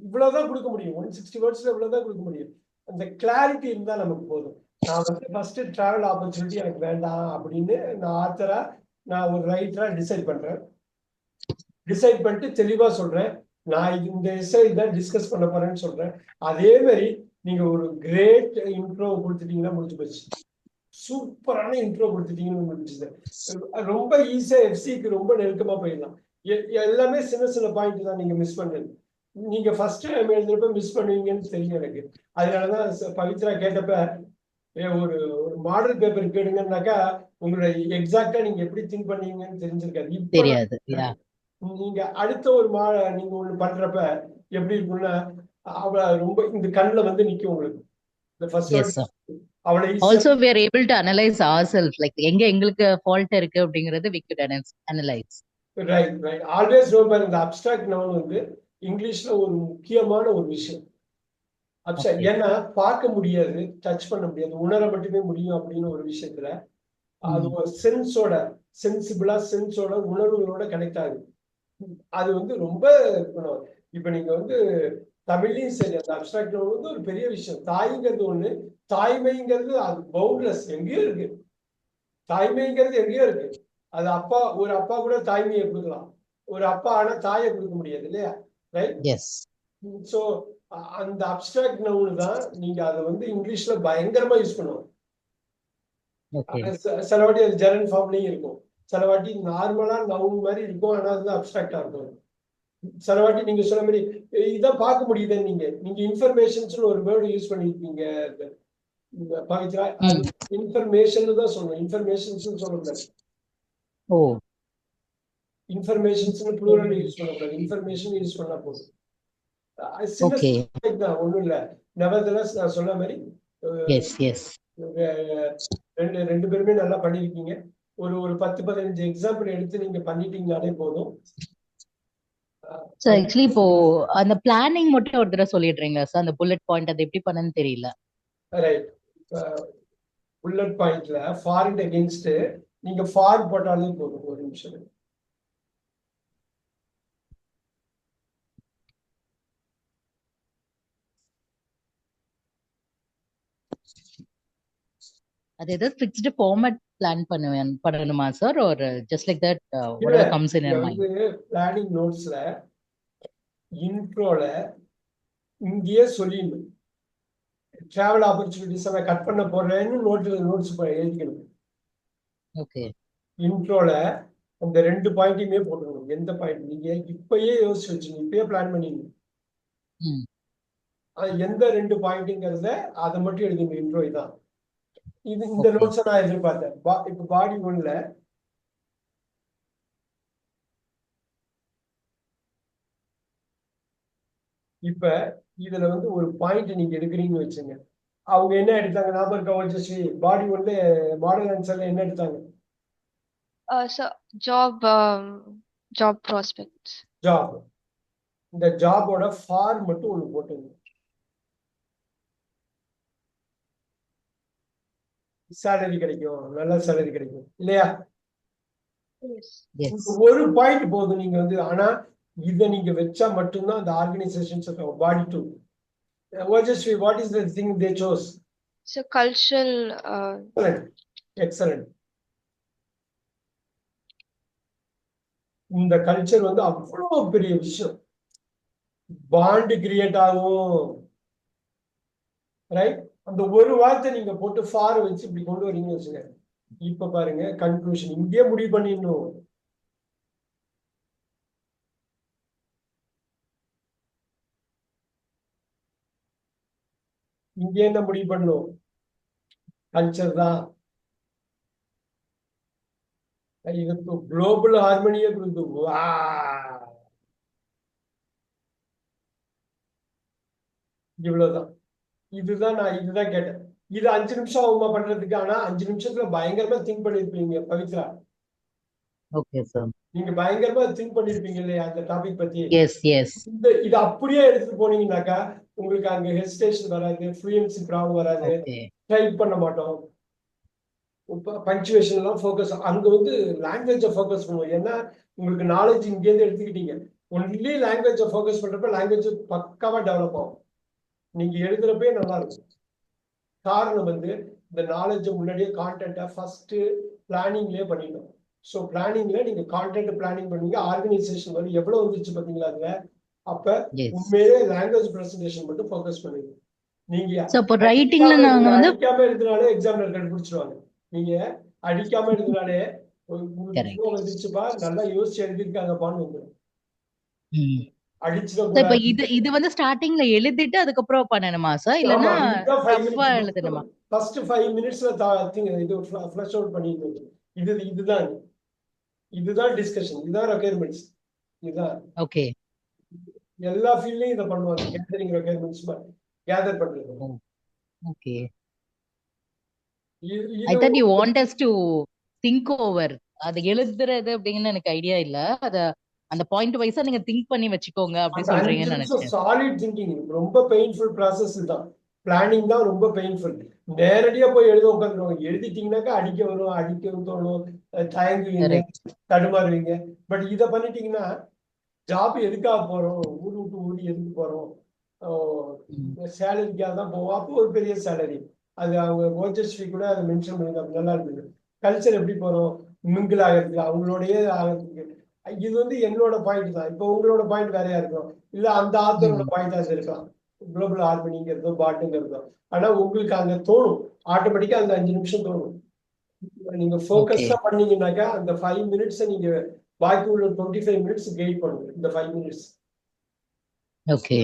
இவ்வளவுதான் கொடுக்க முடியும். 160 வேர்ட்ஸ்ல இவ்வளவுதான் கொடுக்க முடியும். அந்த கிளாரிட்டி இருந்தா நமக்கு போதும். நான் வந்து ஃபர்ஸ்ட் டிராவல் ஆப்பர்ச்சுனிட்டி எனக்கு வேண்டாம் அப்படின்னு நான் ஆத்தரா, நான் ஒரு ரைட்டரா டிசைட் பண்றேன். டிசைட் பண்ணிட்டு தெளிவா சொல்றேன், நான் இந்த எஸ்ஸை இதான் டிஸ்கஸ் பண்ண போறேன்னு சொல்றேன். அதே மாதிரி நீங்க ஒரு கிரேட் இன்ட்ரோ கொடுத்துட்டீங்கன்னா முடிஞ்சு போச்சு. சூப்பரான இன்ட்ரோ கொடுத்துட்டீங்கன்னு முடிஞ்சது. ரொம்ப ஈஸியா எஃப்சிக்கு ரொம்ப நெருக்கமா போயிடலாம். எல்லாமே சின்ன சின்ன பாயிண்ட் தான் நீங்க மிஸ் பண்றது. நீங்க ஃபர்ஸ்ட் டைம் எழுதுறப்ப மிஸ் பண்ணுவீங்கன்னு தெரியும் எனக்கு. அதனாலதான் பவித்ரா கேட்டப்ப ஒரு மாடல் பேப்பர் கேடுங்கன்னாக்கா உங்களோட எக்ஸாக்டா நீங்க எப்படி திங்க் பண்ணீங்கன்னு தெரிஞ்சிருக்காது. இப்ப தெரியாது. நீங்க அடுத்த ஒரு நீங்க ஒண்ணு பண்றப்ப எப்படி இருக்கும்னா, அவள ரொம்ப இந்த கண்ணுல வந்து நிக்கும் உங்களுக்கு. இந்த ஃபர்ஸ்ட் எஸ் சார். அவளை also we are able to analyze ourselves, like எங்க எங்களுக்கு ஃபால்ட் இருக்கு அப்படிங்கறது we could analyze. Right right. Always ரொம்ப இந்த அப்ஸ்ட்ராக்ட் நவுன் வந்து இங்கிலீஷ்ல ஒரு முக்கியமான ஒரு விஷயம். ஏன்னா பார்க்க முடியாது, டச் பண்ண முடியாது, உணர மட்டுமே முடியும் அப்படின்னு ஒரு விஷயத்துல அது ஒரு சென்ஸோட, சென்சிபிளா சென்ஸோட உணர்வுகளோட கனெக்ட் ஆகுது. அது வந்து ரொம்ப இருக்கணும். இப்ப நீங்க வந்து தமிழ்லையும் சரி, அந்த அப்ஸ்ட்ராக்ட் வந்து ஒரு பெரிய விஷயம். தாய்ங்கிறது ஒண்ணு, தாய்மைங்கிறது அது பவுண்ட்லெஸ், எங்கேயோ இருக்கு. தாய்மைங்கிறது எங்கேயோ இருக்கு. அது ஒரு அப்பா கூட தாய்மையை கொடுக்கலாம், ஒரு அப்பா ஆனா தாயை கொடுக்க முடியாது இல்லையா? ரைட். எஸ். சோ அந்த அப்ஸ்ட்ராக்ட் நவுன் தான் நீங்க அதை வந்து இங்கிலீஷ்ல பயங்கரமா யூஸ் பண்ணுவோம். சில வாட்டி அது ஜெரண்ட் ஃபார்ம்லயும் இருக்கும், சில வாட்டி நார்மலா நவுன் மாதிரி இருக்கும், ஆனா அது அப்ஸ்ட்ராக்டா இருக்கும். சில வாட்டி நீங்க சொன்ன மாதிரி இதான் பார்க்க முடியுது. நீங்க இன்ஃபர்மேஷன்ஸ் ஒரு வேர்டு யூஸ் பண்ணிருக்கீங்க பவித்ரா. இன்ஃபர்மேஷன் தான் சொல்லணும், இன்ஃபர்மேஷன்ஸ் சொல்லக்கூடாது. ஓ, இன்ஃபர்மேஷன்ஸ் ப்ளூரல் யூஸ் பண்ணக்கூடாது, இன்ஃபர்மேஷன் யூஸ் பண்ணா போதும். ஒண்ணும் இல்ல. nevertheless நான் சொன்ன மாதிரி ரெண்டு பேருமே நல்லா பண்ணிருக்கீங்க. ஒரு 10-15 எக்ஸாம்பிள் எடுத்து நீங்க பண்ணிட்டீங்கனாலே போதும். சார் ஆக்சுவலி இப்போ அந்த பிளானிங் மட்டும் ஒரு தடவை சொல்லிடுறீங்களா சார்? அந்த புல்லட் பாயிண்ட் அது எப்படி பண்ணன்னு தெரியல. ரைட். புல்லட் பாயிண்ட்ல ஃபார் அண்ட் அகைன்ஸ்ட் நீங்க ஃபார் போட்டாலே போதும். ஒரு நிமிஷம். அது ஏதாவது ஃபிக்ஸ்டு ஃபார்மட் பிளான் பண்ணணுமா sir, or just like that whatever comes in your mind? Planning நோட்ஸ்ல இன்ட்ரோல இங்கேயே சொல்லிடணும், டிராவல் ஆப்பர்ச்சுனிட்டிஸ் நான் கட் பண்ண போறேன்னு நோட்ஸ் எழுதிக்கணும். ஓகே. இன்ட்ரோல அந்த 2 பாயிண்டையுமே போட்டுக்கணும். எந்த பாயிண்ட் நீங்க இப்பயே யோசிச்சு வச்சுக்கணும், இப்பயே பிளான் பண்ணிடணும். எந்த 2 பாயிண்ட்ங்கிறத அதை மட்டும் எழுதுங்க. இன்ட்ரோ இதான். இந்த நோட்ஸை நான் எதிர்பார்த்தேன். இப்ப பாடி ஒன்ல இப்ப இதுல வந்து ஒரு பாயிண்ட் நீங்க எடுக்கிறீங்கன்னு வச்சுங்க, அவங்க என்ன எடுத்தாங்க ஞாபகம் இருக்கா? ஓஜஸ்வி, பாடி ஒன்ல மாடல் ஆன்சர்ல என்ன எடுத்தாங்க? Job prospects. ஜாப். இந்த ஜாபோட ஃபார் மட்டும் ஒண்ணு போட்டுங்க. சேலரி கிடைக்கும், நல்ல சேலரி கிடைக்கும் இல்லையா? ஒரு பாயிண்ட் போதும். நீங்க வந்து ஆனா இதை நீங்க வச்சா மட்டும்தான் அந்த organisations body to. Ojasvi, what is the thing they chose? So cultural. Excellent. இந்த கல்ச்சர் வந்து அவ்வளவு பெரிய விஷயம். பாண்ட் கிரியேட் ஆகும். ரைட். அந்த ஒரு வார்த்தை நீங்க போட்டு ஃபார் வச்சு இப்படி கொண்டு வரீங்கன்னு வச்சுங்க, இப்ப பாருங்க கன்க்ளூஷன் இங்கேயே முடிவு பண்ணிடணும். இங்க என்ன முடிவு பண்ணும்? கல்ச்சர் தான். இதுக்கு குளோபல் ஹார்மோனியே கொடுத்து வா, இவ்வளவுதான். இதுதான் கேட்டேன். இது 5 நிமிஷம் ஆகுமா பண்றதுக்கு? ஆனா 5 நிமிஷத்துல பயங்கரமா திங்க் பண்ணிருப்பீங்க பவித்ரா. Okay sir. நீங்க பயங்கரமா திங்க் பண்ணிருப்பீங்க இல்லையா அந்த டாபிக் பத்தி. Yes yes. இது அப்படியே எடுத்துட்டு போனீங்கன்னாக்கா உங்களுக்கு அங்க ஹெசிடேஷன் வராது, ஃப்ளூயன்சி ப்ராப்ளம் வராது, ஓகே டைப் பண்ண மாட்டோம். பங்க்சுவேஷன் எல்லாம் ஃபோக்கஸ் அங்க வந்து லாங்குவேஜை ஃபோக்கஸ் பண்ணுவோம். ஏன்னா உங்களுக்கு நாலேஜ் இங்கேருந்து எடுத்துக்கிட்டீங்க. ஒன்லி லாங்குவேஜை ஃபோக்கஸ் பண்றப்ப லாங்குவேஜ் பக்காவா டெவலப் ஆகும். நீங்க எழுதுறப்பே நல்லா இருக்கும். காரணம் வந்து இந்த நாலேஜை முன்னாடியே கான்டென்ட்டை ஃபர்ஸ்ட் பிளானிங்லேயே பண்ணிடணும். ஸோ பிளானிங்ல நீங்க கான்டென்ட் பிளானிங் பண்ணுவீங்க, ஆர்கனைசேஷன் வந்து எவ்வளவு வந்துச்சு பாத்தீங்களா அதுல. அப்ப எஸ். உண்மையிலே லாங்குவேஜ் பிரசன்டேஷன் மட்டும் ஃபோக்கஸ் பண்ணுவீங்க. நீங்க ஸோ இப்போ ரைட்டிங்ல நாங்க வந்து அடிக்காம எழுதினாலே எக்ஸாம்ல கண்டுபிடிச்சிருவாங்க. நீங்க அடிக்காம எழுதினாலே உங்களுக்கு கரெக்ட். flow வந்துச்சுப்பா, நல்லா யோசிச்சு எழுதிருக்காங்கப்பான்னு வந்துடும். ம். So, இப்ப அடிச்சிடக்கூடாது. இது வந்து ஸ்டார்டிங்ல எழுதிட்டு அதுக்கப்புறம் பண்ணணுமா சார், இல்லைன்னா ஆமா, இதுதான் 5 ரஃபா minutes. எழுதணுமா? ஃபர்ஸ்ட் 5 மினிட்ஸ்ல இது ஃபிளஷ் அவுட் பண்ணிட்டு இதுதான் டிஸ்கஷன், இதுதான் ரெக்யர்மெண்ட்ஸ். இதுதான் ஓகே. எல்லா ஃபீல்ட்லயும் இதை பண்ணுவாங்க. கேதரிங் ரெக்யர்மெண்ட்ஸ் கேதர் பண்றது. ஓகே. இது ஐ இது thought you want us to think over. அது எழுதுறது அப்படிங்கன்னு எனக்கு ஐடியா இல்ல. அத அந்த பாயிண்ட் வைஸா நீங்க திங்க் பண்ணி வச்சுக்கோங்க அப்படி அந்த 5 சொல்றீங்கன்னு நிமிஷம் நினைச்சேன். சாலிட் திங்கிங் ரொம்ப பெயின்ஃபுல் ப்ராசஸ் தான். பிளானிங் தான் ரொம்ப பெயின்ஃபுல். நேரடியா போய் எழுத உட்காந்துருவாங்க. எழுதிட்டீங்கன்னாக்கா அடிக்க வரும், அடிக்க தோணும், தயங்குவீங்க, கரெக்ட். தடுமாறுவீங்க. பட் இதை பண்ணிட்டீங்கன்னா ஜாப் எதுக்காக போறோம், ஊர் விட்டு ஊர் எதுக்கு போறோம், சேலரிக்காக தான் போவோம். அப்போ ஒரு பெரிய சேலரி. அது அவங்க ஓஜஸ்வி கூட அதை மென்ஷன் பண்ணுங்க, அப்படி நல்லா இருந்தது. கல்ச்சர் எப்படி போறோம், மிங்கிள் ஆகிறதுக்கு, அவங்களோடய ஆகிறதுக்கு. இது வந்து என்னோட பாயிண்ட் தான். இப்போ உங்களோட பாயிண்ட் வேறையா இருக்கும், இல்ல அந்த ஆத்தரோட பாயிண்ட் அது இருக்கலாம், குளோபல் ஹார்மனிங்கிறதோ பாட்டுங்கிறதோ. ஆனா உங்களுக்கு அங்க தோணும், ஆட்டோமேட்டிக்கா அந்த 5 நிமிஷம் தோணும். நீங்க ஃபோக்கஸ்டா பண்ணீங்கன்னாக்கா அந்த 5 மினிட்ஸ் நீங்க பாக்கி உள்ள 25 மினிட்ஸ் கெயின் பண்ணுங்க. இந்த 5 மினிட்ஸ் ஓகே.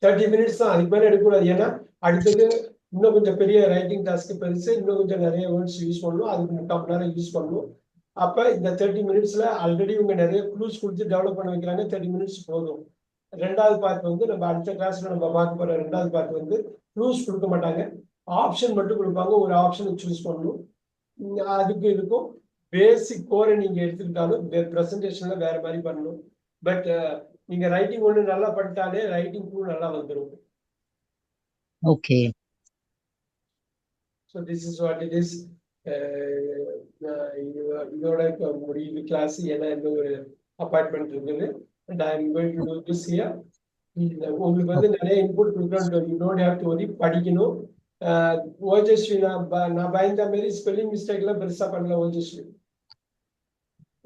30 மினிட்ஸ் தான், அதுக்கு மேல எடுக்கக்கூடாது. ஏன்னா அடுத்தது இன்னும் கொஞ்சம் பெரிய ரைட்டிங் டாஸ்க் பெருசு, இன்னும் கொஞ்சம் நிறைய வேர்ட்ஸ் யூஸ் பண்ணணும், அதுக்கு 3/4 மணி நேரம் யூஸ் பண்ணணும். அப்ப இந்த 30 மினிட்ஸ்ல ஆல்ரெடி இவங்க நிறைய க்ளூஸ் கொடுத்து டெவலப் பண்ண வைக்கிறாங்க. 30 மினிட்ஸ் போதும். ரெண்டாவது பார்ட் வந்து நம்ம அடுத்த கிளாஸ்ல நம்ம பார்க்க போற ரெண்டாவது பார்ட் வந்து க்ளூஸ் கொடுக்க மாட்டாங்க, ஆப்ஷன் மட்டும் கொடுப்பாங்க. ஒரு ஆப்ஷனை சூஸ் பண்ணணும். அதுக்கு இருக்கும் பேசிக் கோரை நீங்க எடுத்துக்கிட்டாலும் பிரசன்டேஷன்ல வேற மாதிரி பண்ணணும். பட் நீங்க ரைட்டிங் ஒன்று நல்லா பண்ணிட்டாலே ரைட்டிங் கூட நல்லா வந்துடும். Okay. So this is what it is. இதோட முடியுது கிளாஸ். ஏன்னா இந்த ஒரு அப்பாயின்மெண்ட் இருக்குது. And I am going to to this here. உங்களுக்கு வந்து நிறைய இன்புட் கொடுக்குறோம். You don't have to worry, படிக்கணும். ஓஜஸ்வி நான் பயந்த மாதிரி ஸ்பெல்லிங் மிஸ்டேக்லாம் பெருசா பண்ணல Ojaswi.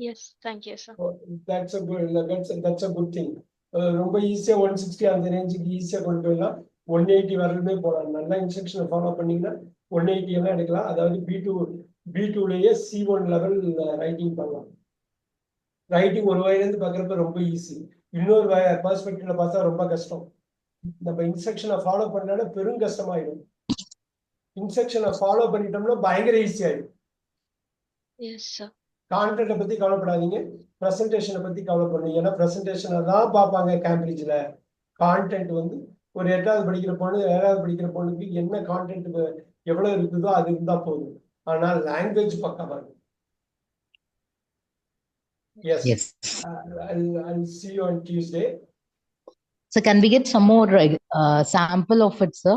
Yes, thank you, sir. That's a good thing. ரொம்ப ஈஸியா 160 அந்த ரேஞ்சுக்கு ஈஸியா கொண்டு போயிடலாம். 180 வரலுமே போகலாம். நல்லா இன்ஸ்ட்ரக்ஷனை ஃபாலோ பண்ணீங்கன்னா 180 எல்லாம் எடுக்கலாம். அதாவது B2லயே C1 லெவல் ரைட்டிங் பண்ணலாம். ரைட்டிங் ஒரு வகையிலேருந்து பார்க்குறப்ப ரொம்ப ஈஸி, இன்னொரு பெர்ஸ்பெக்டிவ்ல பார்த்தா ரொம்ப கஷ்டம். நம்ம இன்ஸ்ட்ரக்ஷனை ஃபாலோ பண்ணாலே பெரும் கஷ்டமாயிடும். இன்ஸ்ட்ரக்ஷனை ஃபாலோ பண்ணிட்டோம்னா பயங்கர ஈஸி ஆயிடும். Yes, sir. கான்டென்ட்டை பத்தி கவலைப்படாதீங்க, ப்ரெசன்டேஷனை பத்தி கவலைப்படுங்க. ஏன்னா ப்ரெசன்டேஷனை தான் பார்ப்பாங்க கேம்பிரிட்ஜ்ல. கான்டென்ட் வந்து ஒரு 8வது படிக்கிற பொண்ணு 7வது படிக்கிற பொண்ணுக்கு என்ன கான்டென்ட் எவ்வளவு இருக்குதோ அது இருந்தா போதும். ஆனால் லாங்குவேஜ் பக்கமா இருக்கும். Yes. Yes. I'll see you on Tuesday. So can we get some more sample of it, sir?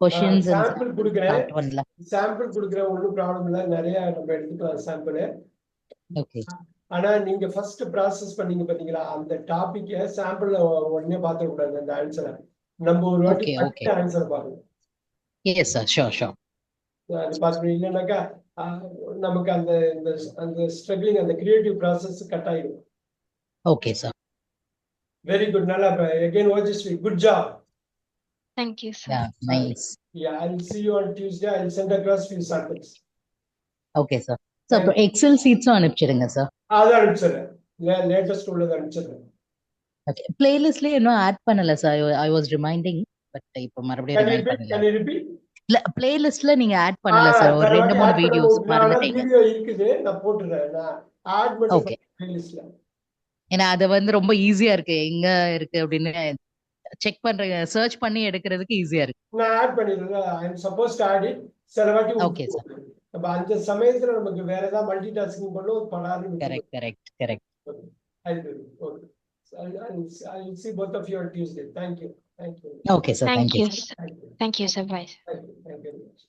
Questions and sample கொடுக்குறேன். that one la. சாம்பிள் கொடுக்குறேன், ஒன்றும் ப்ராப்ளம் இல்லை. நிறைய நம்ம எடுத்துக்கலாம் சாம்பிள். Okay. ஆனா நீங்க ஃபர்ஸ்ட் ப்ராசஸ் பண்ணீங்க பாத்தீங்களா, அந்த டாபிக்க சாம்பிள்ல உடனே பார்த்துட கூடாது. அந்த ஆன்சரை நம்ம ஒரு வாட்டி படிச்சு ஆன்சர் பாருங்க. Yes sir, sure. அது பார்த்து இல்லைன்னாக்கா நமக்கு அந்த அந்த ஸ்ட்ரகிளிங், அந்த கிரியேட்டிவ் ப்ராசஸ் கட் ஆயிடும். Okay sir. Very good. நல்லா again Ojasvi, good job. Thank you, sir. Yeah, nice. Yeah, I'll see you on Tuesday. I'll send across few samples. Okay sir. So Excel sheets அனுப்பிச்சிடுங்க sir. அது அனுப்பிச்சிடுறேன், latest உள்ளது அனுப்பிச்சிடுறேன். Okay. Playlistல இன்னும் add பண்ணல sir. I was reminding but இப்போ மறுபடியும் Can you remind repeat? பண்ணல. Can you repeat? இல்ல பிளேலிஸ்ட்ல நீங்க add பண்ணல சார். ஒரு தர 2 வாட்டி 3 ஆட் பண்ண வீடியோஸ் மறந்துட்டீங்க. வீடியோ இருக்குது, நான் போட்டுறேன். நான் ஆட் மட்டும் ஓகே. பிளேலிஸ்ட்ல. ஏன்னா அது வந்து ரொம்ப ஈஸியா இருக்கு. எங்க இருக்கு அப்படின்னு செக் பண்றீங்க, சர்ச் பண்ணி எடுக்கிறதுக்கு ஈஸியா இருக்கு. நான் ஆட் பண்ணிடுறேன். I am suppose to add it. சில வாட்டி ஓகே சார். நம்ம அந்த சமயத்துல நமக்கு வேற ஏதாவது மல்டி டாஸ்கிங் பண்ணும், படாது. Correct. I'll do it. Okay. So I'll see both of you on Tuesday. Thank you. Okay sir. Thank thank you you. Sir. Thank you, sir. Bye. Thank you very much.